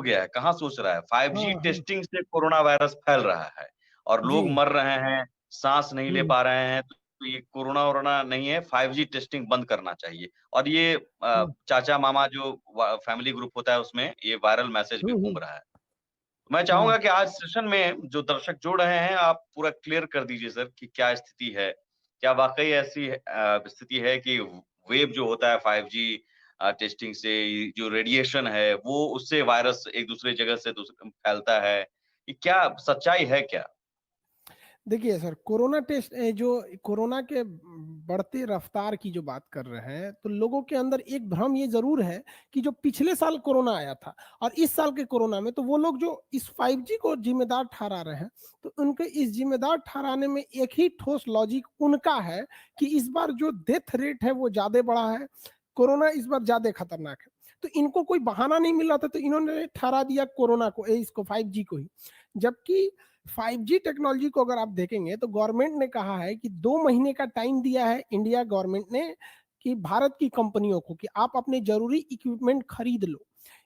गया है, कहाँ सोच रहा है? 5G हाँ, हाँ। टेस्टिंग से कोरोना वायरस फैल रहा है और लोग जी। मर रहे हैं, साँस नहीं ले हुँ, पा रहे हैं, तो ये कोरोना-वोरोना नहीं है, 5G टेस्टिंग बंद करना चाहिए। और ये हुँ, चाचा-मामा जो व फैमिली ग्रुप होता है उसमें ये वायरल मैसेज भी हुँ, घूम हुँ। रहा है। मैं हाँ। चाहूँगा कि आज सेशन में जो दर्शक जुड़ रहे हैं, आप पूरा क्लियर कर दीजिए सर कि क्या स्थिति है? क्या वाक़ई ऐसी स्थिति है कि वेव जो होता है 5G टेस्टिंग से ये जो रेडिएशन है, वो उससे वायरस एक दूसरे जगह से फैलता है? ये क्या सच्चाई है क्या? देखिए सर, कोरोना टेस्ट जो कोरोना के बढ़ती रफ्तार की जो बात कर रहे हैं, तो लोगों के अंदर एक भ्रम ये ज़रूर है कि जो पिछले साल कोरोना आया था और इस साल के कोरोना में, तो वो लोग जो इस 5G को ज़िम्मेदार ठहरा रहे हैं, तो उनके इस ज़िम्मेदार ठहराने में एक ही ठोस लॉजिक उनका है कि इस बार जो डेथ रेट है वो ज़्यादा बढ़ा है, कोरोना इस बार ज़्यादा खतरनाक है। तो इनको कोई बहाना नहीं मिल रहा था, तो इन्होंने ठहरा दिया कोरोना को इसको 5G को ही। जबकि 5G टेक्नोलॉजी को अगर आप देखेंगे तो गवर्नमेंट ने कहा है कि 2 महीने का टाइम दिया है इंडिया गवर्नमेंट ने कि भारत की कंपनियों को कि आप अपने ज़रूरी इक्विपमेंट खरीद लो।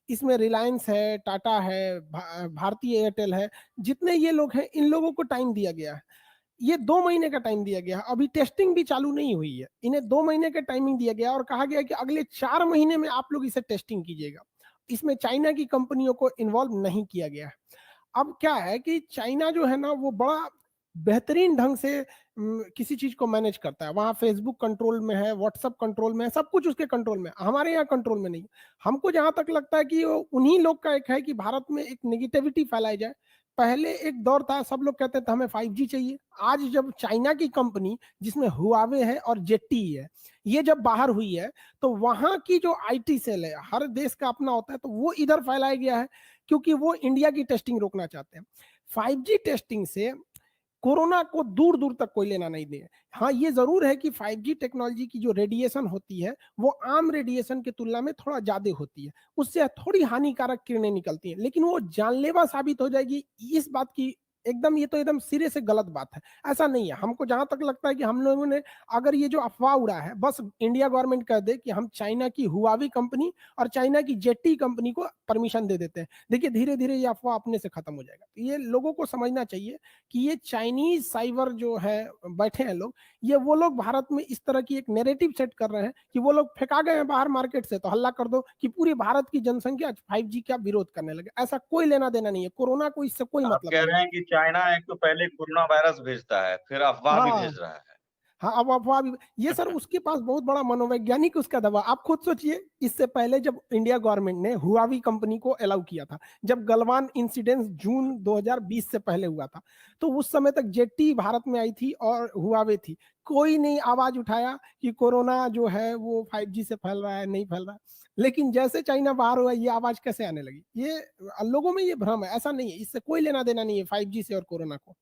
इसमें रिलायंस है, टाटा है, भारतीय एयरटेल है, जितने ये लोग हैं इन लोगों को टाइम दिया गया है। ये 2 महीने का टाइम दिया गया है, अभी टेस्टिंग भी चालू नहीं हुई है। इन्हें 2 महीने का टाइमिंग दिया गया है और कहा गया है कि अगले 4 महीने में आप लोग इसे टेस्टिंग कीजिएगा। इसमें चाइना की कंपनियों को इन्वॉल्व नहीं किया गया है। अब क्या है कि चाइना जो है ना वो बड़ा बेहतरीन ढंग से किसी चीज़ को मैनेज करता है। वहाँ फ़ेसबुक कंट्रोल में है, व्हाट्सएप कंट्रोल में है, सब कुछ उसके कंट्रोल में है। हमारे यहाँ कंट्रोल में नहीं। हमको जहाँ तक लगता है कि वो उन्हीं लोग का एक है कि भारत में एक नेगेटिविटी फैलाई जाए। पहले एक दौर था सब लोग कहते थे हमें 5G चाहिए। आज जब चाइना की कंपनी जिसमें हुआवे है और जेट्टी है, ये जब बाहर हुई है, तो वहाँ की जो आईटी सेल है, हर देश का अपना होता है, तो वो इधर फैलाया गया है। क्योंकि वो इंडिया की टेस्टिंग रोकना चाहते हैं। 5G टेस्टिंग से कोरोना को दूर-दूर तक कोई लेना नहीं दे। हाँ, ये ज़रूर है कि 5G टेक्नोलॉजी की जो रेडिएशन होती है, वो आम रेडिएशन की तुलना में थोड़ा ज़्यादा होती है। उससे थोड़ी हानिकारक किरणें निकलती हैं, लेकिन वो जानलेवा साबित हो जाएगी, इस बात की एकदम ये तो एकदम सिरे से गलत बात है। ऐसा नहीं है, हमको जहाँ तक लगता है कि हम लोगों ने अगर ये जो अफ़वाह उड़ा है, बस इंडिया गवर्नमेंट कह दे कि हम चाइना की हुआवी कंपनी और चाइना की जेट्टी कंपनी को परमिशन दे देते हैं। देखिए, धीरे-धीरे ये अफ़वाह अपने से खत्म हो जाएगा। ये लोगों को समझना चाहिए कि ये चाइनीज़ साइबर जो है बैठे हैं लोग, ये वो लोग भारत में इस तरह की एक नैरेटिव सेट कर रहे हैं कि वो लोग फेंका गए हैं बाहर मार्केट से, तो हल्ला कर दो कि पूरे भारत की जनसंख्या 5G का विरोध करने लगे। ऐसा कोई लेना-देना नहीं है, कोरोना को इससे कोई आप मतलब कह नहीं है। रहे हैं कि चाइना एक तो पहले कोरोना वायरस भेजता है, फिर अफ़वाह भी हाँ। भेज रहा है। हाँ, अब अफ़वाह भी ये सर उसके पास बहुत बड़ा मनोवैज्ञानिक उसका दबाव आप खुद सोचिए, इससे पहले जब इंडिया गवर्नमेंट ने हुआवी कंपनी को अलाउ किया था, जब गलवान इंसिडेंस जून 2020 से पहले हुआ था, तो उस समय तक जेट्टी भारत में आई थी और हुआवे थी। कोई नहीं आवाज़ उठाया कि कोरोना जो है वो 5G से फैल रहा है, नहीं फैल रहा है। लेकिन जैसे चाइना बाहर हुआ, ये आवाज़ कैसे आने लगी? ये लोगों में ये भ्रम है, ऐसा नहीं है, इससे कोई लेना-देना नहीं है 5G से और कोरोना को।